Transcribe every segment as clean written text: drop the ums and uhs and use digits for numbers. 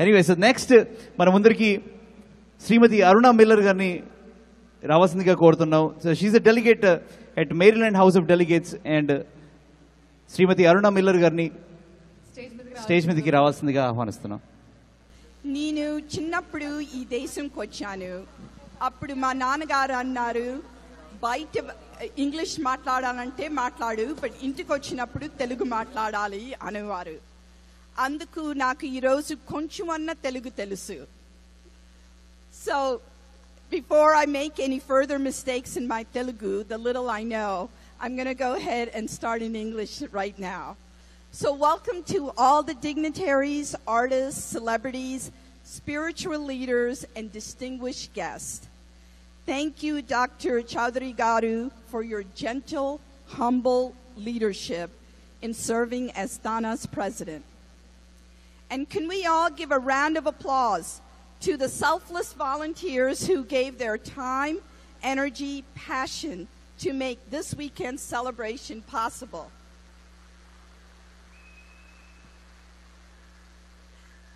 Anyway, so next మన ముందరికి శ్రీమతి Aruna Miller గారిని రావాల్సిందిగా కోరుతున్నాం. So she a delegate at Maryland House of Delegates and Shrimati Aruna Miller గారిని స్టేజ్ మీదకి రావాల్సిందిగా ఆహ్వానిస్తున్నాం. నేను చిన్నప్పుడు ఈ దేశంకి వచ్చాను. అప్పుడు మా నాన్నగారు అన్నారు, బయట ఇంగ్లీష్ మాట్లాడాలంటే మాట్లాడు, బట్ ఇంటికి వచ్చినప్పుడు తెలుగు మాట్లాడాలి అనేవారు. అందుకు నాకు ఈరోజు కొంచెమన్నా తెలుగు తెలుసు. So, before I make any further mistakes in my Telugu, the little I know, I'm going to go ahead and start in English right now. So, welcome to all the dignitaries, artists, celebrities, spiritual leaders, and distinguished guests. Thank you, Dr. Chaudhary Garu, for your gentle, humble leadership in serving as TANA's president. And can we all give a round of applause to the selfless volunteers who gave their time, energy, passion to make this weekend's celebration possible.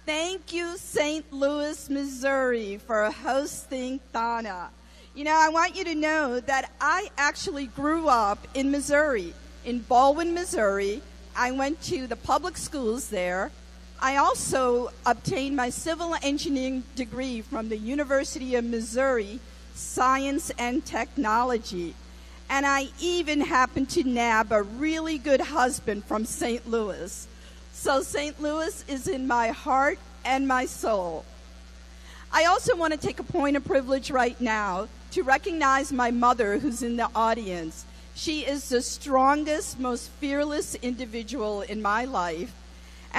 Thank you, St. Louis, Missouri, for hosting TANA. You know, I want you to know that I actually grew up in Missouri, in Baldwin, Missouri. I went to the public schools there. I also obtained my civil engineering degree from the University of Missouri, Science and Technology. And I even happened to nab a really good husband from St. Louis. So St. Louis is in my heart and my soul. I also want to take a point of privilege right now to recognize my mother who's in the audience. She is the strongest, most fearless individual in my life.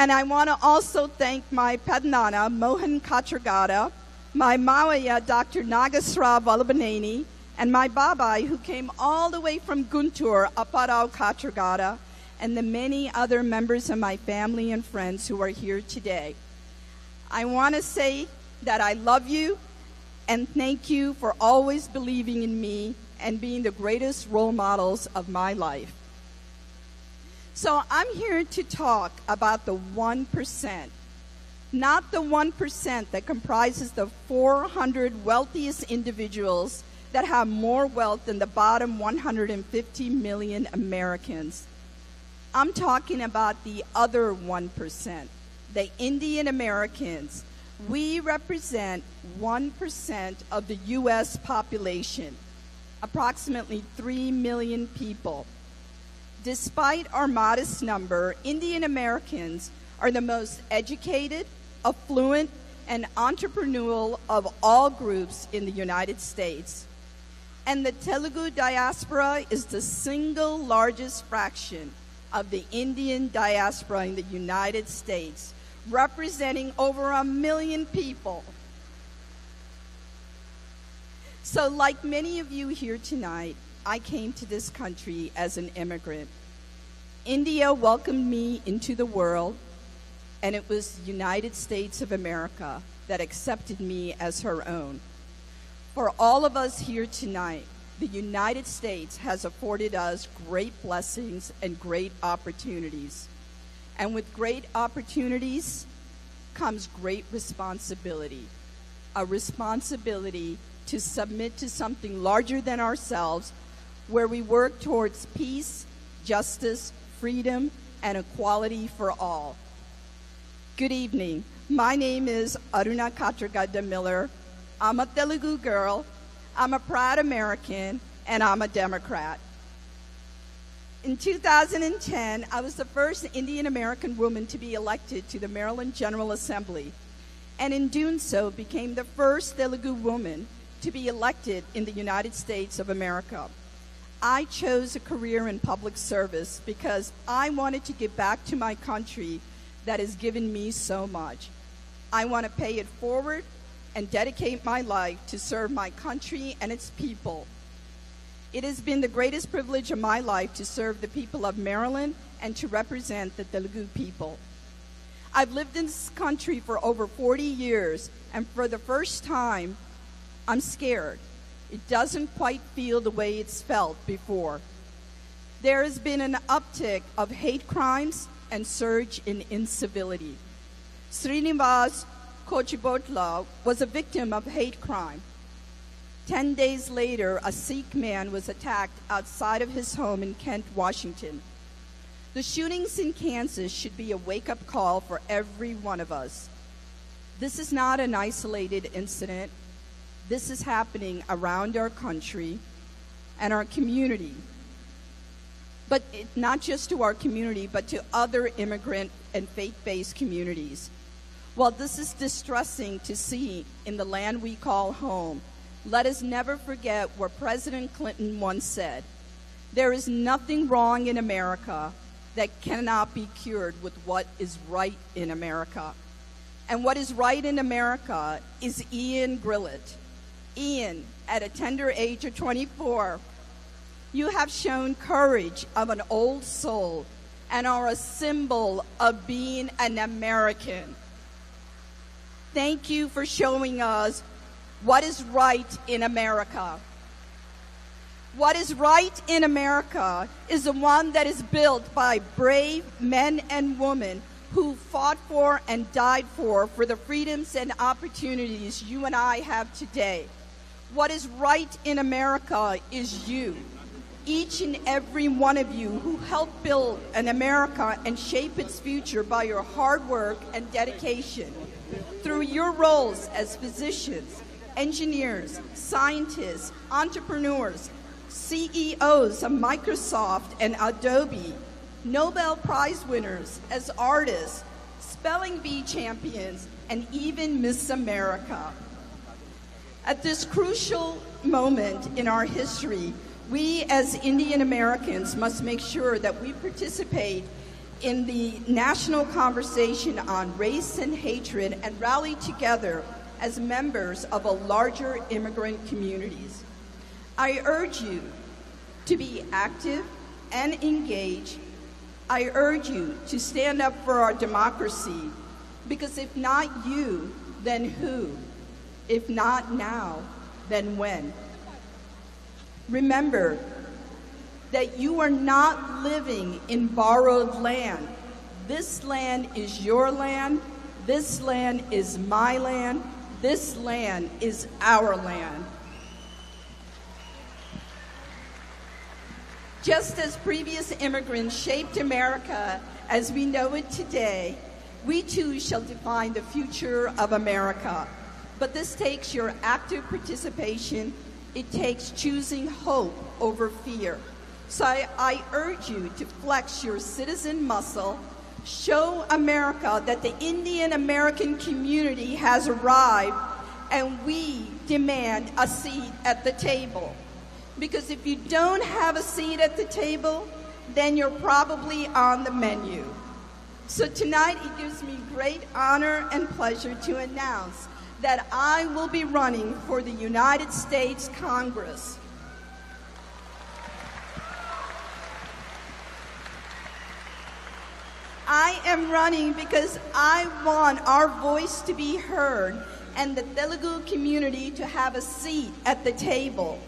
And I want to also thank my Padnana, Mohan Katragada, my Mawaya, Dr. Nagasra Vallabhaneni, and my Babai, who came all the way from Guntur, Apparao Katragada, and the many other members of my family and friends who are here today. I want to say that I love you and thank you for always believing in me and being the greatest role models of my life. So I'm here to talk about the 1%, not the 1% that comprises the 400 wealthiest individuals that have more wealth than the bottom 150 million Americans. I'm talking about the other 1%, the Indian Americans. We represent 1% of the U.S. population, approximately 3 million people. Despite our modest number, Indian Americans are the most educated, affluent, and entrepreneurial of all groups in the United States. And the Telugu diaspora is the single largest fraction of the Indian diaspora in the United States, representing over 1 million people. So like many of you here tonight, I came to this country as an immigrant. India welcomed me into the world, and it was the United States of America that accepted me as her own. For all of us here tonight, the United States has afforded us great blessings and great opportunities. And with great opportunities comes great responsibility, a responsibility to submit to something larger than ourselves, where we work towards peace, justice, freedom, and equality for all. Good evening. My name is Aruna Katragada Miller. I'm a Telugu girl, I'm a proud American, and I'm a Democrat. In 2010, I was the first Indian American woman to be elected to the Maryland General Assembly, and in doing so became the first Telugu woman to be elected in the United States of America. I chose a career in public service because I wanted to give back to my country that has given me so much. I want to pay it forward and dedicate my life to serve my country and its people. It has been the greatest privilege of my life to serve the people of Maryland and to represent the Telugu people. I've lived in this country for over 40 years, and for the first time, I'm scared. It doesn't quite feel the way it's felt before. there has been an uptick of hate crimes and surge in incivility. Srinivas Kochibotla was a victim of hate crime. 10 days later, a Sikh man was attacked outside of his home in Kent, Washington. The shootings in Kansas should be a wake-up call for every one of us. This is not an isolated incident. This is happening around our country and our community. But not just to our community, but to other immigrant and faith-based communities. While this is distressing to see in the land we call home, let us never forget what President Clinton once said: there is nothing wrong in America that cannot be cured with what is right in America. And what is right in America is Ian Grillett. Ian, at a tender age of 24, you have shown courage of an old soul and are a symbol of being an American. Thank you for showing us what is right in America. What is right in America is the one that is built by brave men and women who fought for and died for the freedoms and opportunities you and I have today. What is right in America is you, each and every one of you who helped build an America and shape its future by your hard work and dedication. Through your roles as physicians, engineers, scientists, entrepreneurs, CEOs of Microsoft and Adobe, Nobel Prize winners as artists, spelling bee champions, and even Miss America. At this crucial moment in our history, we as Indian Americans must make sure that we participate in the national conversation on race and hatred and rally together as members of a larger immigrant communities. I urge you to be active and engaged. I urge you to stand up for our democracy, because if not you, then who? If not now, then when? Remember that you are not living in borrowed land. This land is your land. This land is my land. This land is our land. Just as previous immigrants shaped America as we know it today, we too shall define the future of America. But this takes your active participation. It takes choosing hope over fear. So I urge you to flex your citizen muscle, show America that the Indian American community has arrived, and we demand a seat at the table. Because if you don't have a seat at the table, then you're probably on the menu. So tonight it gives me great honor and pleasure to announce that I will be running for the United States Congress. I am running because I want our voice to be heard and the Telugu community to have a seat at the table.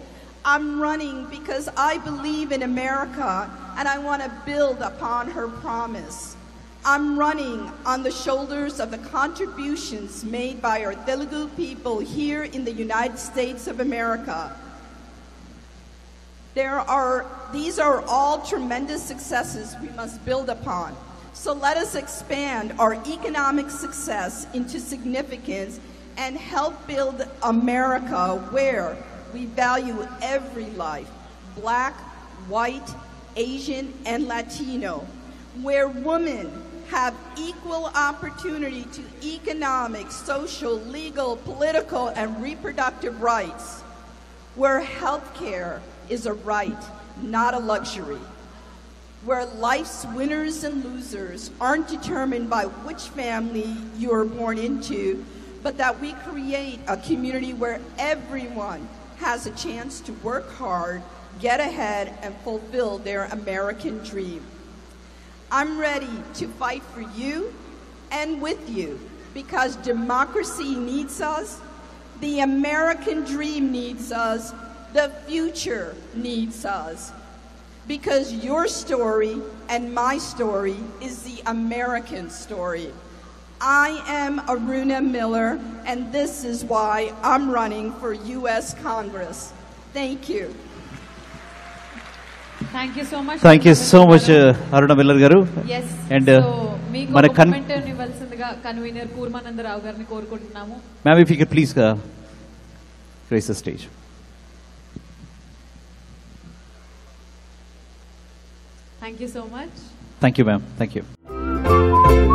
I'm running because I believe in America and I want to build upon her promise. I'm running on the shoulders of the contributions made by our Telugu people here in the United States of America. These are all tremendous successes we must build upon. So let us expand our economic success into significance and help build America where we value every life, Black, white, Asian, and Latino, where women have equal opportunity to economic, social, legal, political, and reproductive rights, where health care is a right, not a luxury, where life's winners and losers aren't determined by which family you are born into, but that we create a community where everyone has a chance to work hard, get ahead, and fulfill their American dream. I'm ready to fight for you and with you because democracy needs us, the American dream needs us, the future needs us. because your story and my story is the American story. I am Aruna Miller, and this is why I'm running for U.S. Congress. Thank you. Thank you so much. Thank you so much, Aruna Miller garu. Yes. And so మీకు మన ఒక moment ఇవ్వాల్సిందిగా convener కూర్మానందరావు గారిని కోరుకుంటున్నాము. Ma'am, if you could please grace the stage. Thank you so much. Thank you, ma'am. Thank you.